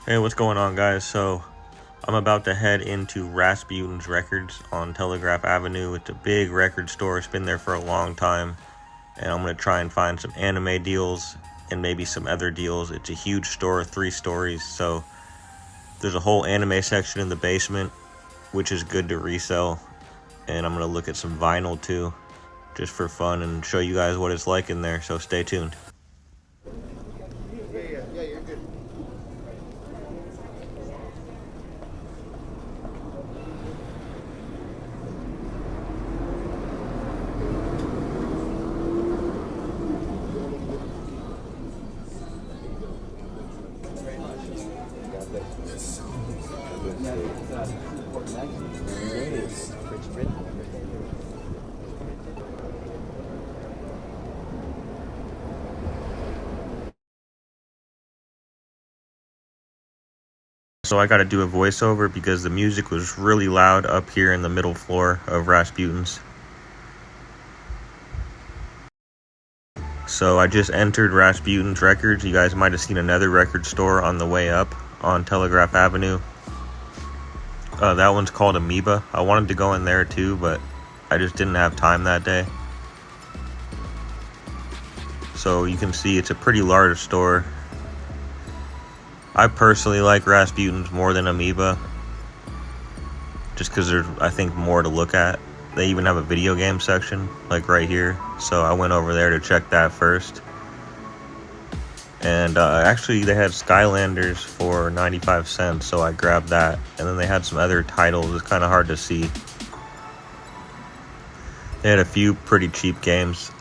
Hey, what's going on, guys? So I'm about to head into Rasputins Records on Telegraph Avenue. It's a big record store. It's been there for a long time, and I'm going to try and find some anime deals and maybe some other deals. It's a huge store, 3 stories, so there's a whole anime section in the basement, which is good to resell, and I'm going to look at some vinyl too, just for fun, and show you guys what it's like in there, so stay tuned. Yeah, you're good. So I got to do a voiceover because the music was really loud up here in the middle floor of Rasputins. So I just entered Rasputins Records. You guys might have seen another record store on the way up on Telegraph Avenue. That one's called Amoeba. I wanted to go in there too, but I just didn't have time that day. So you can see it's a pretty large store. I personally like Rasputins more than Amoeba, just because there's, I think, more to look at. They even have a video game section, like right here. So I went over there to check that first. And actually, they had Skylanders for 95 cents, so I grabbed that. And then they had some other titles. It's kind of hard to see. They had a few pretty cheap games,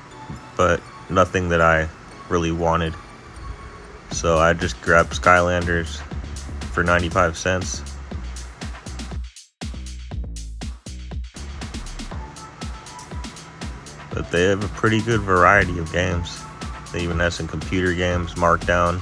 but nothing that I really wanted. So I just grabbed Skylanders for 95 cents. But they have a pretty good variety of games. They even have some computer games, Markdown.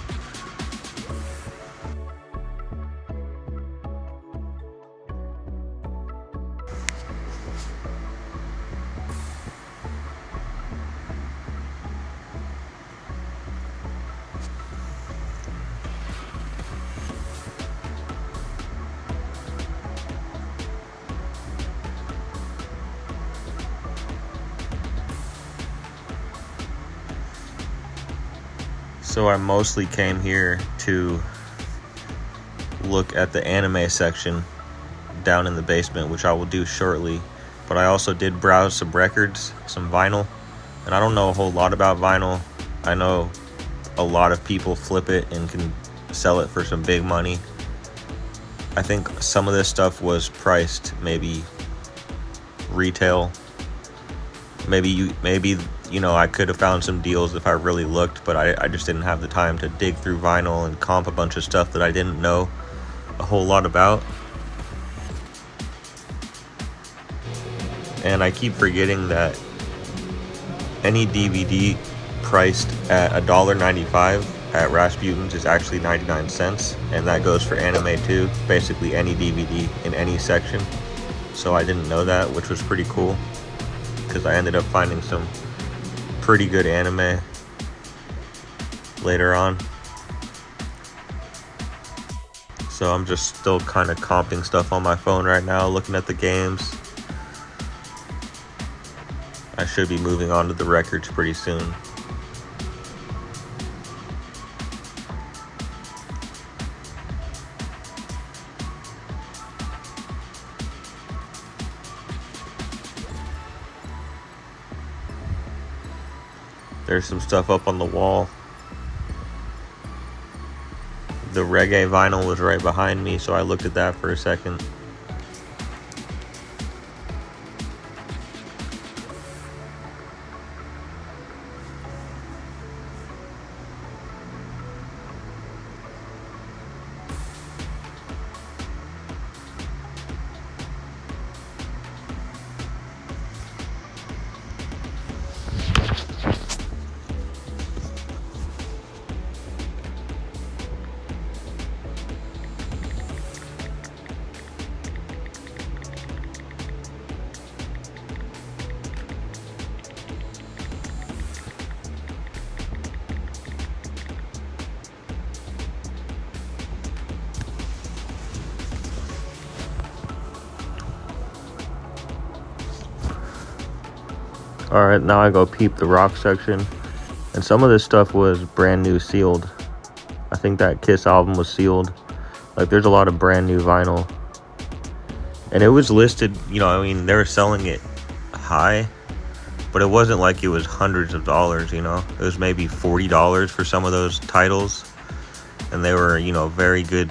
So I mostly came here to look at the anime section down in the basement, which I will do shortly. But I also did browse some records, some vinyl, and I don't know a whole lot about vinyl. I know a lot of people flip it and can sell it for some big money. I think some of this stuff was priced maybe retail. Maybe you know, I could have found some deals if I really looked, but I just didn't have the time to dig through vinyl and comp a bunch of stuff that I didn't know a whole lot about. And I keep forgetting that any DVD priced at $1.95 at Rasputins is actually 99 cents, and that goes for anime too, basically any DVD in any section. So I didn't know that, which was pretty cool, because I ended up finding some pretty good anime later on. So I'm just still kind of comping stuff on my phone right now, looking at the games. I should be moving on to the records pretty soon. There's some stuff up on the wall. The reggae vinyl was right behind me, so I looked at that for a second. Alright, now I go peep the rock section. And some of this stuff was brand new sealed. I think that Kiss album was sealed. Like, there's a lot of brand new vinyl. And it was listed, you know, I mean, they were selling it high, but it wasn't like it was hundreds of dollars, you know. It was maybe $40 for some of those titles. And they were, you know, very good,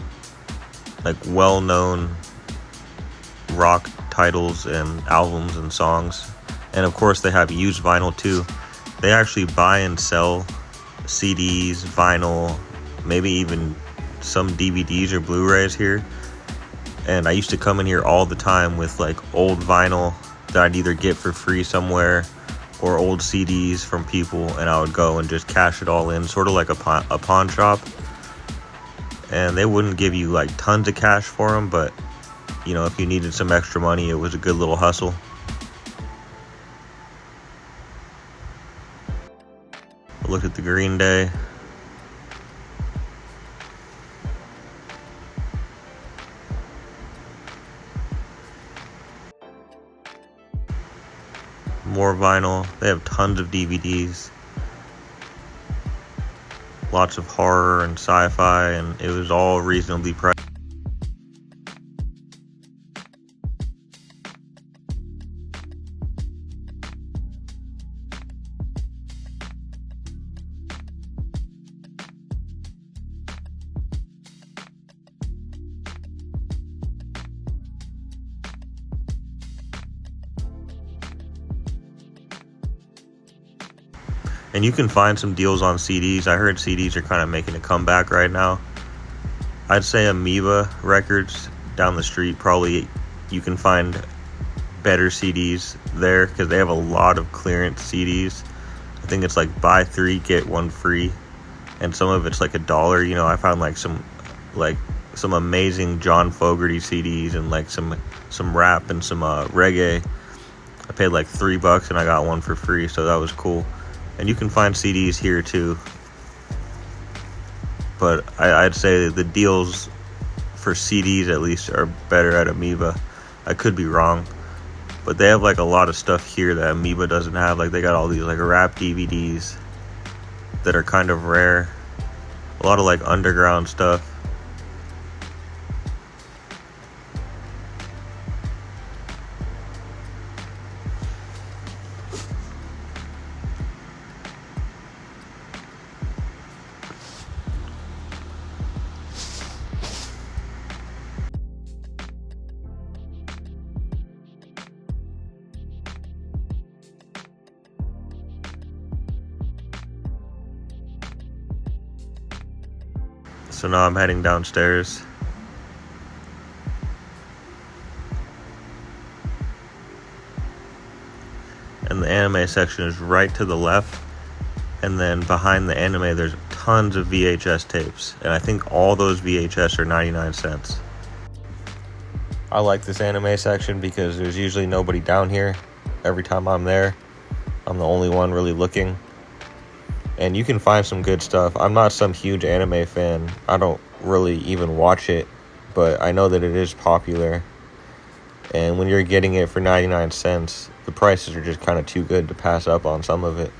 like, well-known rock titles and albums and songs. And of course they have used vinyl too. They actually buy and sell CDs, vinyl, maybe even some DVDs or Blu-rays here. And I used to come in here all the time with like old vinyl that I'd either get for free somewhere or old CDs from people, and I would go and just cash it all in, sort of like a pawn shop. And they wouldn't give you like tons of cash for them, but you know, if you needed some extra money, it was a good little hustle. Look at the Green Day. More vinyl. They have tons of DVDs. Lots of horror and sci-fi, and it was all reasonably priced. And you can find some deals on CDs. I heard CDs are kind of making a comeback right now. I'd say Amoeba Records down the street, probably you can find better CDs there because they have a lot of clearance CDs. I think it's like buy 3, get 1 free. And some of it's like $1. You know, I found like some amazing John Fogerty CDs and like some rap and some reggae. I paid like $3 and I got 1 for free, so that was cool. And you can find CDs here too. But I'd say the deals for CDs at least are better at Amoeba. I could be wrong. But they have like a lot of stuff here that Amoeba doesn't have. Like they got all these like rap DVDs that are kind of rare. A lot of like underground stuff. So now I'm heading downstairs. And the anime section is right to the left. And then behind the anime, there's tons of VHS tapes. And I think all those VHS are 99 cents. I like this anime section because there's usually nobody down here. Every time I'm there, I'm the only one really looking. And you can find some good stuff. I'm not some huge anime fan. I don't really even watch it, but I know that it is popular. And when you're getting it for 99 cents, the prices are just kind of too good to pass up on some of it.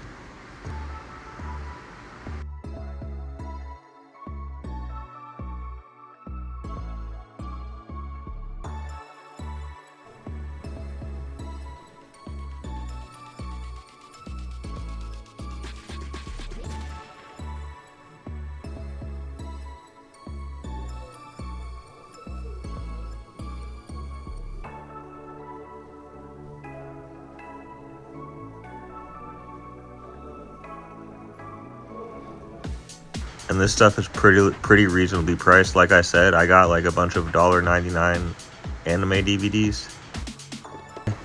And this stuff is pretty reasonably priced. Like I said, I got like a bunch of $1.99 anime DVDs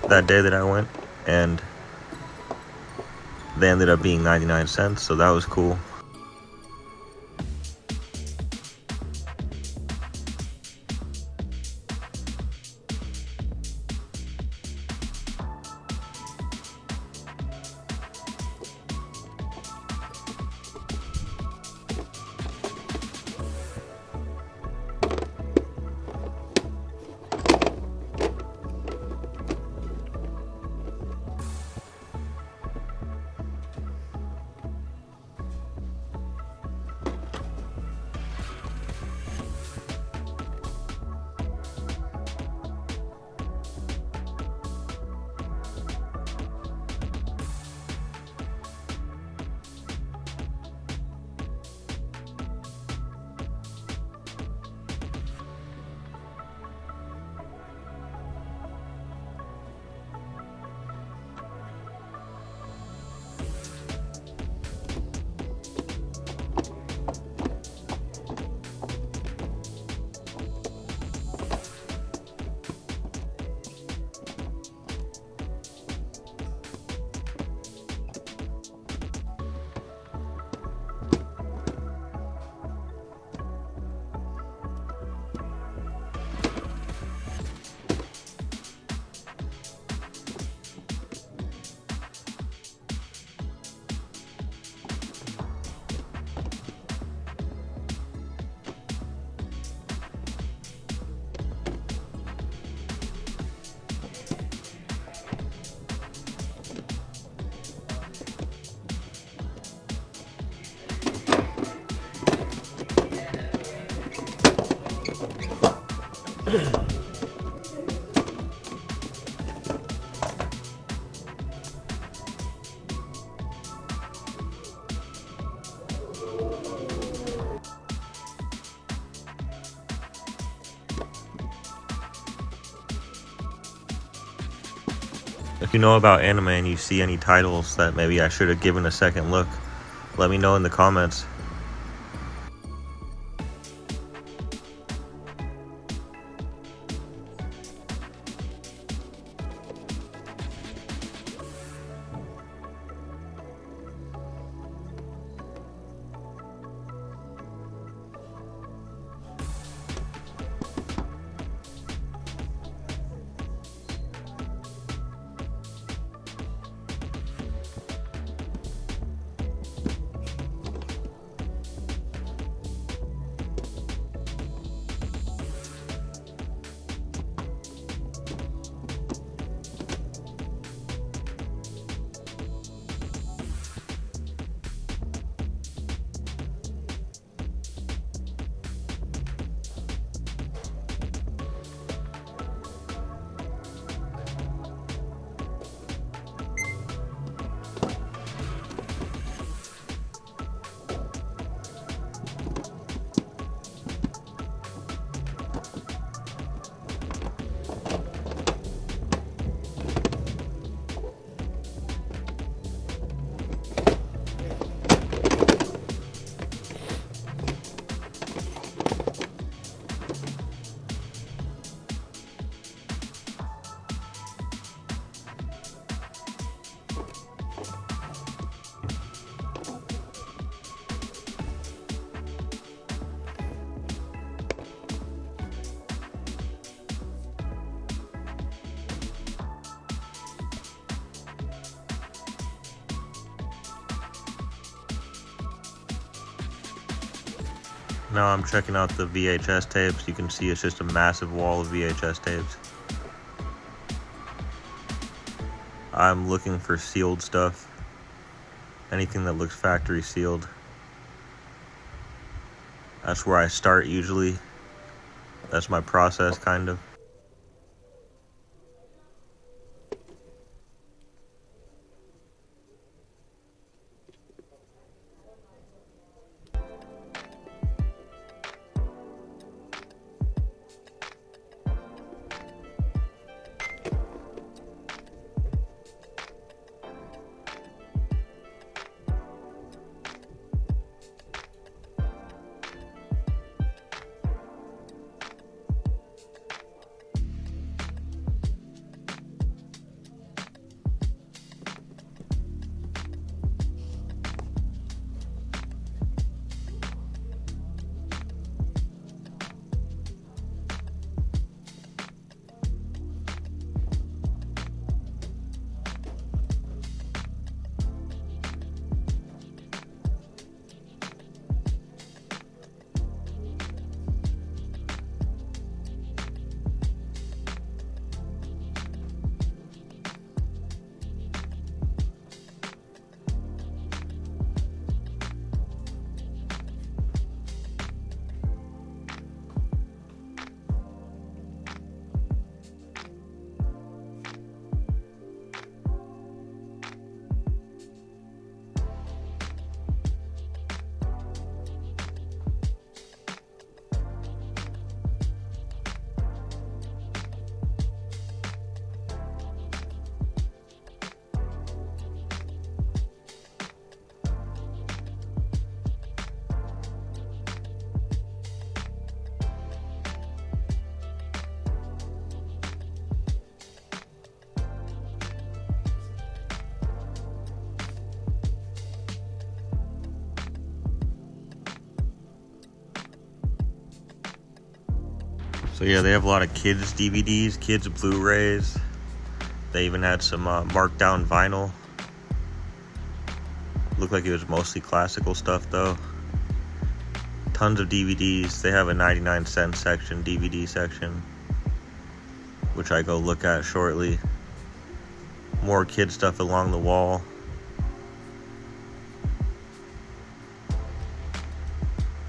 that day that I went, and they ended up being 99 cents, so that was cool. If you know about anime and you see any titles that maybe I should have given a second look, let me know in the comments. Now I'm checking out the VHS tapes. You can see it's just a massive wall of VHS tapes. I'm looking for sealed stuff. Anything that looks factory sealed. That's where I start usually. That's my process, kind of. So yeah, they have a lot of kids DVDs, kids Blu-rays. They even had some marked down vinyl. Looked like it was mostly classical stuff though. Tons of DVDs. They have a 99-cent section, DVD section, which I go look at shortly. More kid stuff along the wall.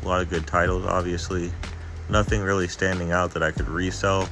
A lot of good titles, obviously. Nothing really standing out that I could resell.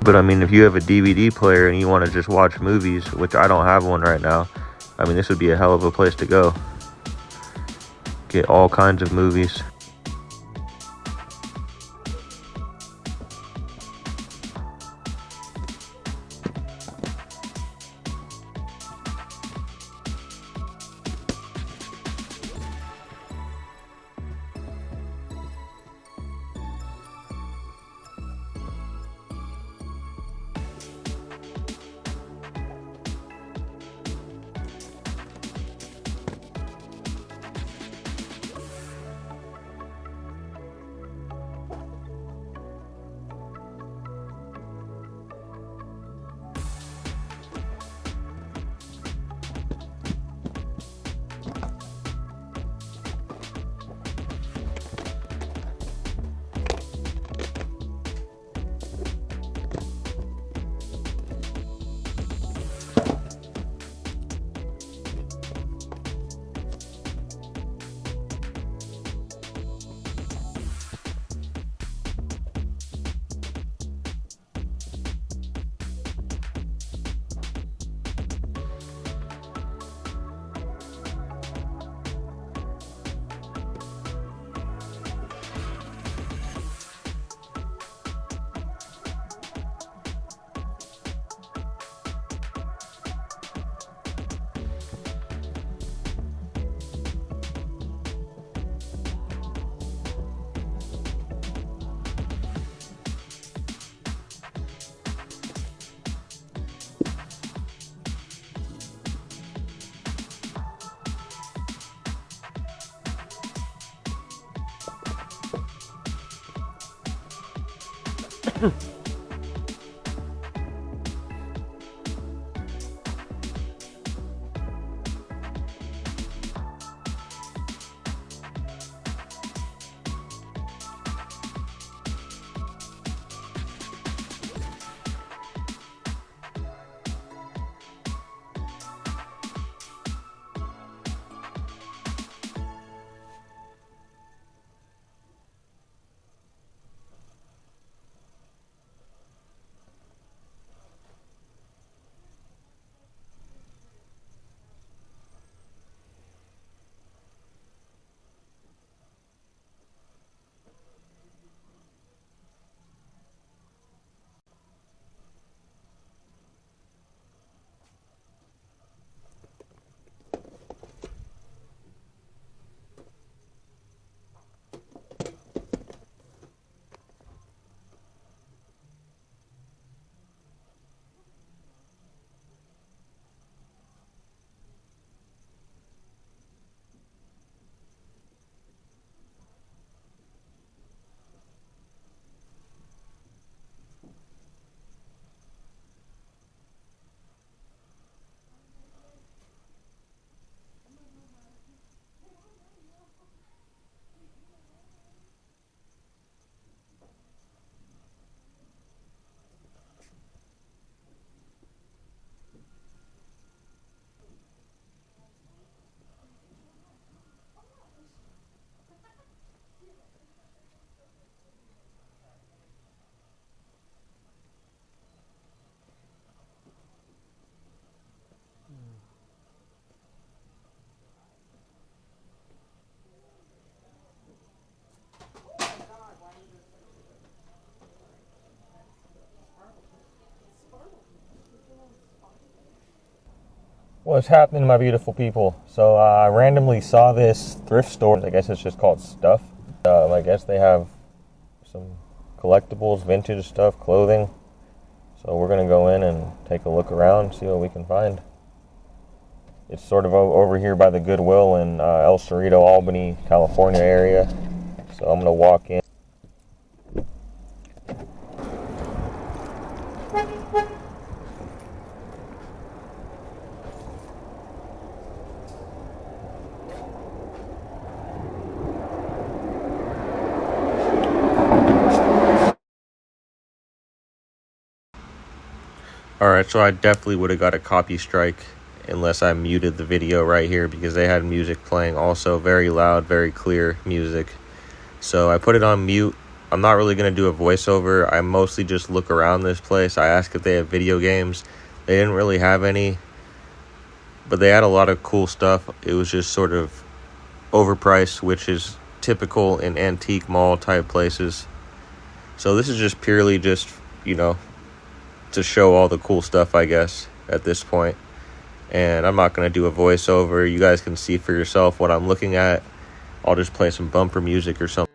But I mean, if you have a DVD player and you want to just watch movies, which I don't have one right now, I mean, this would be a hell of a place to go. Get all kinds of movies. What's happening, my beautiful people? So I randomly saw this thrift store. I guess it's just called Stuff. I guess they have some collectibles, vintage stuff, clothing. So we're going to go in and take a look around, see what we can find. It's sort of over here by the Goodwill in El Cerrito, Albany, California area. So I'm going to walk in. Alright, so I definitely would have got a copy strike unless I muted the video right here because they had music playing also, very loud, very clear music. So I put it on mute. I'm not really going to do a voiceover. I mostly just look around this place. I asked if they have video games. They didn't really have any, but they had a lot of cool stuff. It was just sort of overpriced, which is typical in antique mall type places. So this is just purely just, to show all the cool stuff, I guess, at this point. And I'm not going to do a voiceover. You guys can see for yourself what I'm looking at. I'll just play some bumper music or something.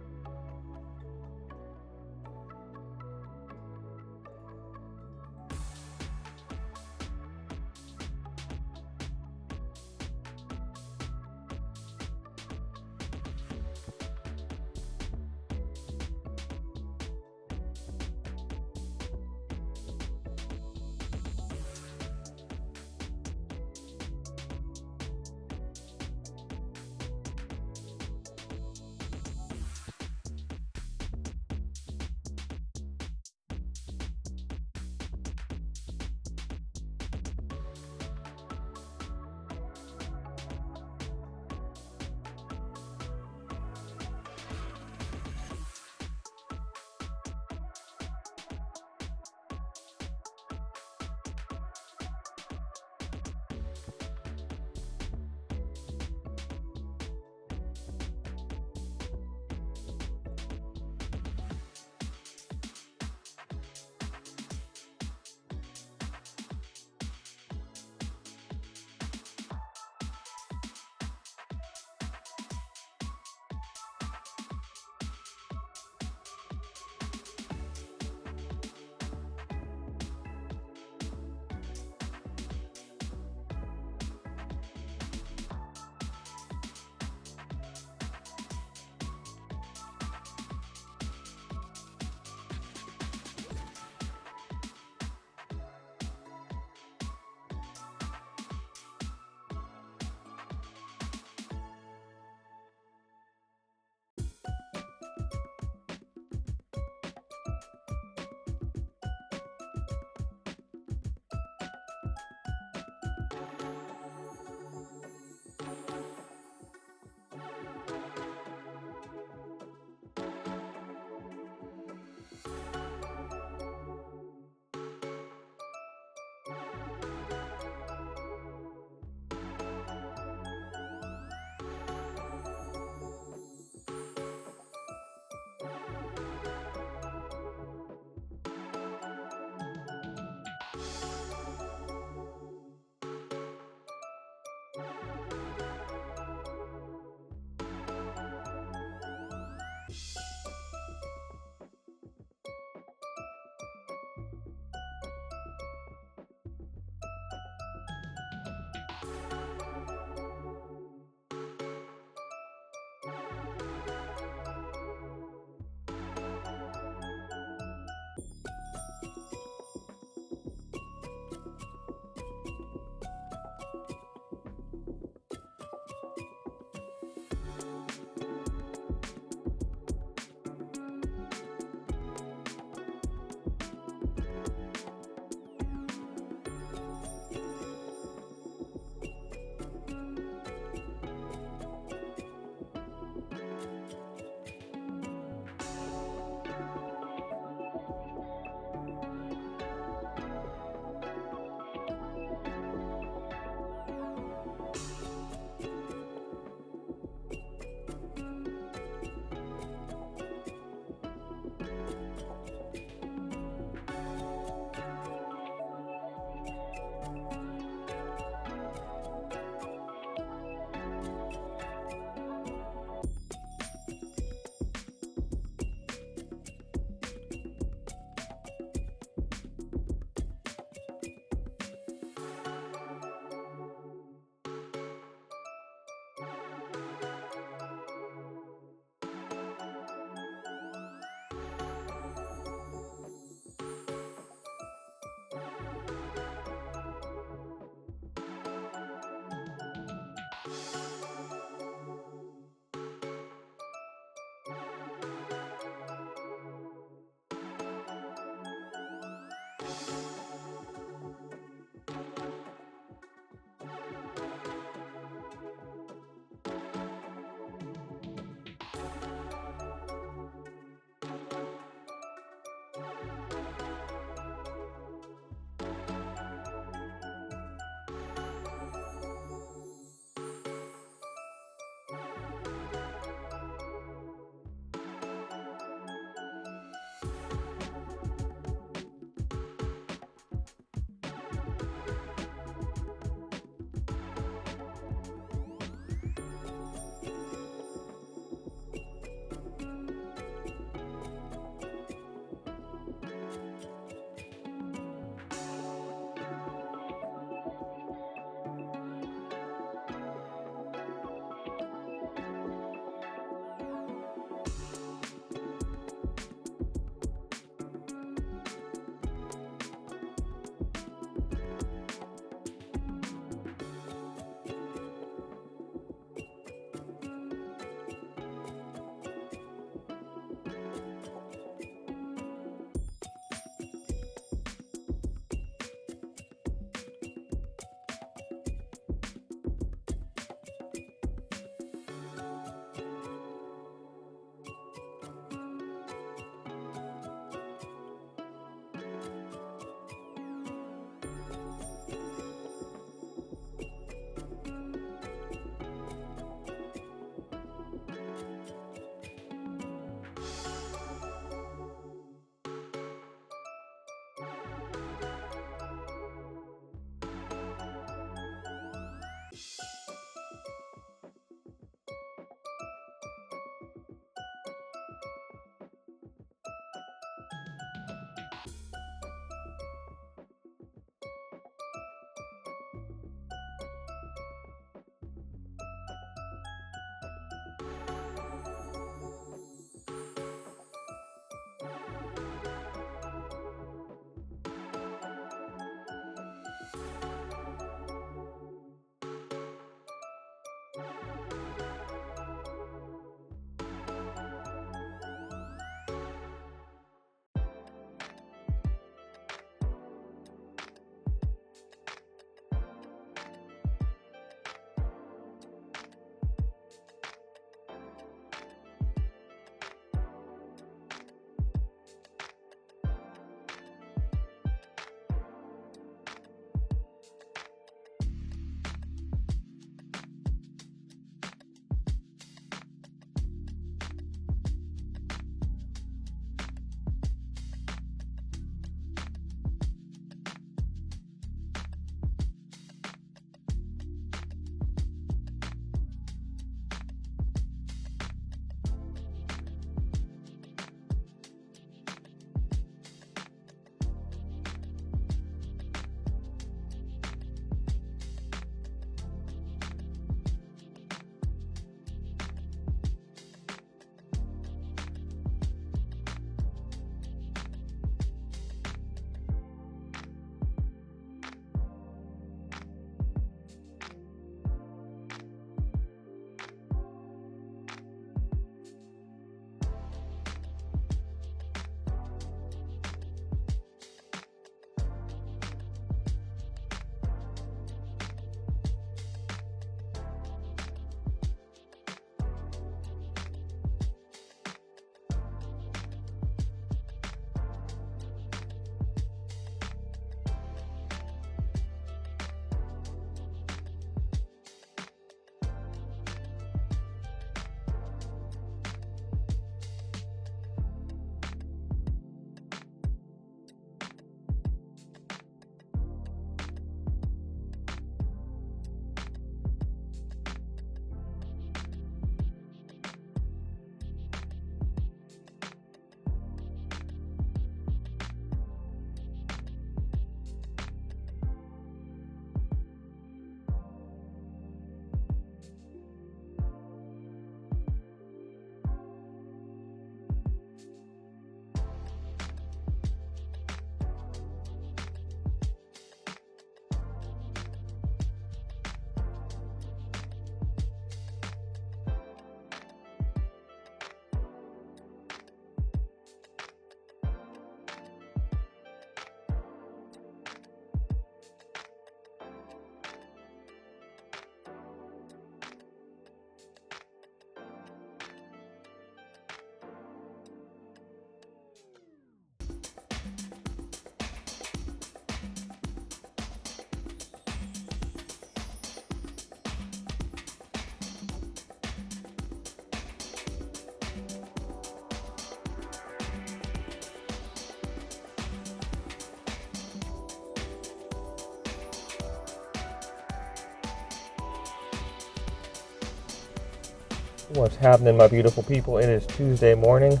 What's happening, my beautiful people? It is Tuesday morning.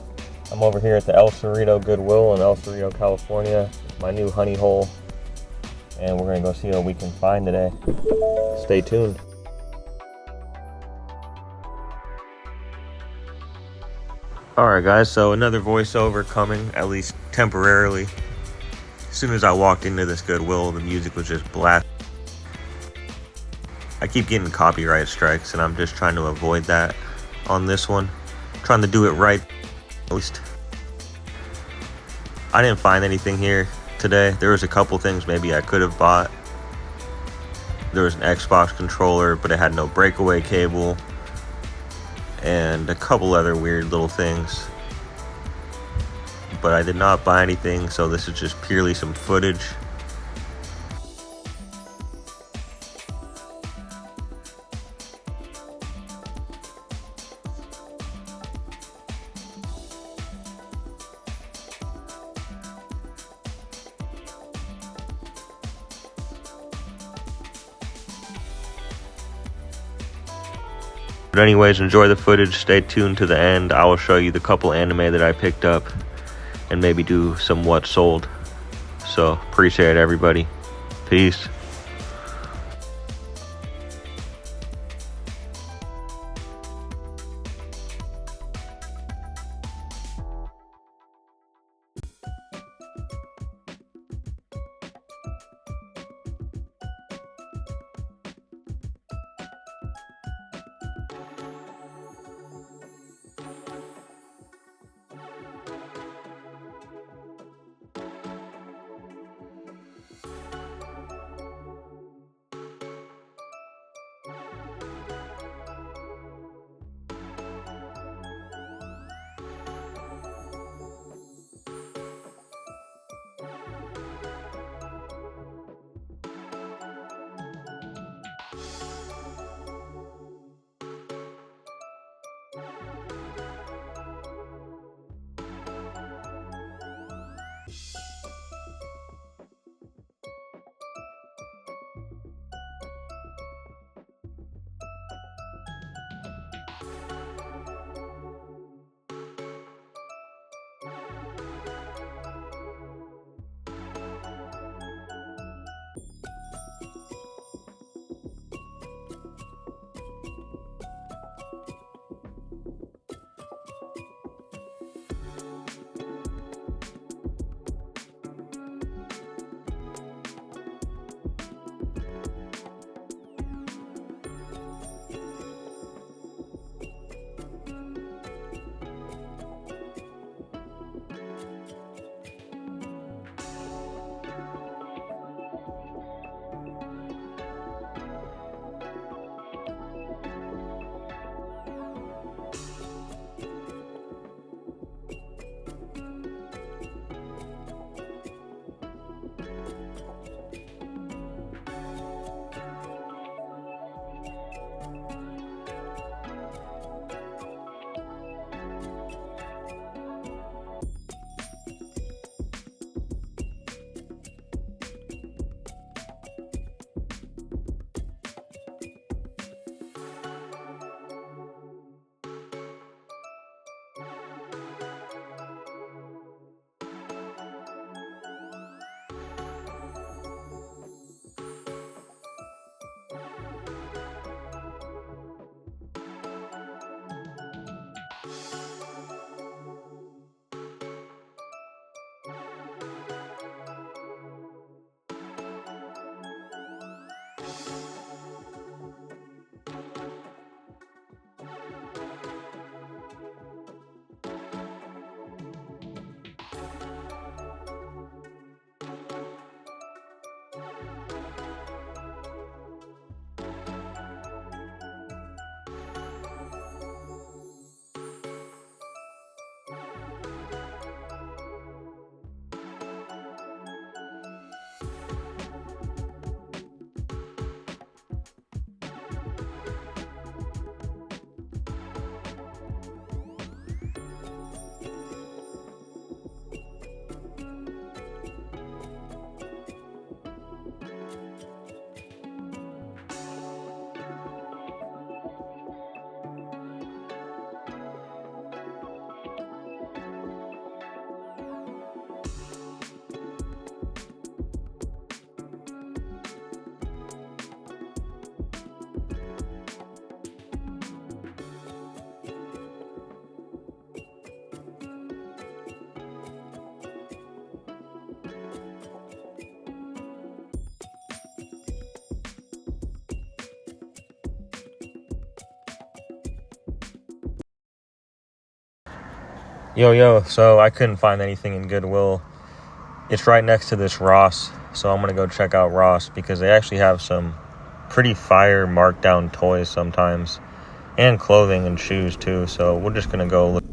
I'm over here at the El Cerrito Goodwill in El Cerrito, California. It's my new honey hole, and we're gonna go see what we can find today. Stay tuned. Alright guys, so another voiceover coming, at least temporarily. As soon as I walked into this Goodwill, the music was just blasting. I keep getting copyright strikes, and I'm just trying to avoid that on this one. Trying to do it right, at least. I didn't find anything here today. There was a couple things maybe I could have bought. There was an Xbox controller, but it had no breakaway cable. And a couple other weird little things. But I did not buy anything, so this is just purely some footage. But anyways, enjoy the footage, stay tuned to the end. I will show you the couple anime that I picked up and maybe do some what sold. So, appreciate it, everybody. Peace. Yo, so I couldn't find anything in Goodwill. It's right next to this Ross, so I'm going to go check out Ross because they actually have some pretty fire marked down toys sometimes, and clothing and shoes too, so we're just going to go look.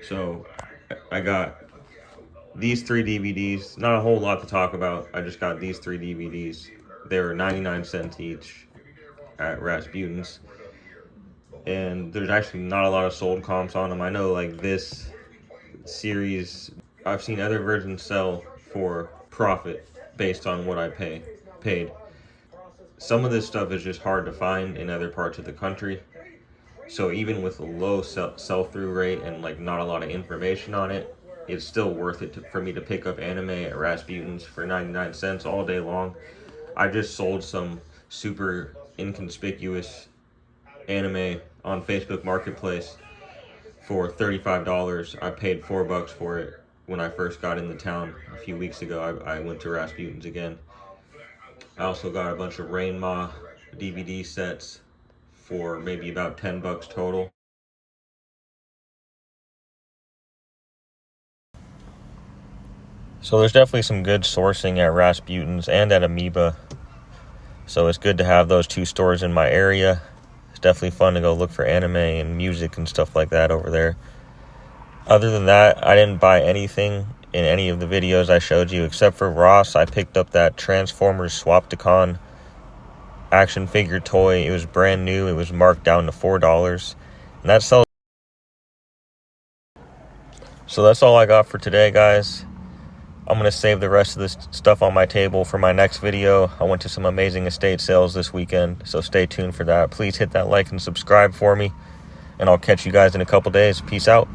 So I got these 3 DVDs. Not a whole lot to talk about. I just got these 3 DVDs. They were 99 cents each at Rasputins. And there's actually not a lot of sold comps on them. I know, like, this series, I've seen other versions sell for profit based on what I paid. Some of this stuff is just hard to find in other parts of the country. So even with a low sell-through rate and like not a lot of information on it, it's still worth it for me to pick up anime at Rasputins for 99 cents all day long. I just sold some super inconspicuous anime on Facebook Marketplace for $35. I paid $4 for it when I first got into town a few weeks ago. I went to Rasputins again. I also got a bunch of Rainma DVD sets for maybe about $10 total. So there's definitely some good sourcing at Rasputins and at Amoeba. So it's good to have those 2 stores in my area. It's definitely fun to go look for anime and music and stuff like that over there. Other than that, I didn't buy anything in any of the videos I showed you except for Ross. I picked up that Transformers Swapticon action figure toy. It was brand new. It was marked down to $4. And that sells. So that's all I got for today, guys. I'm going to save the rest of this stuff on my table for my next video. I went to some amazing estate sales this weekend, so stay tuned for that. Please hit that like and subscribe for me, and I'll catch you guys in a couple days. Peace out.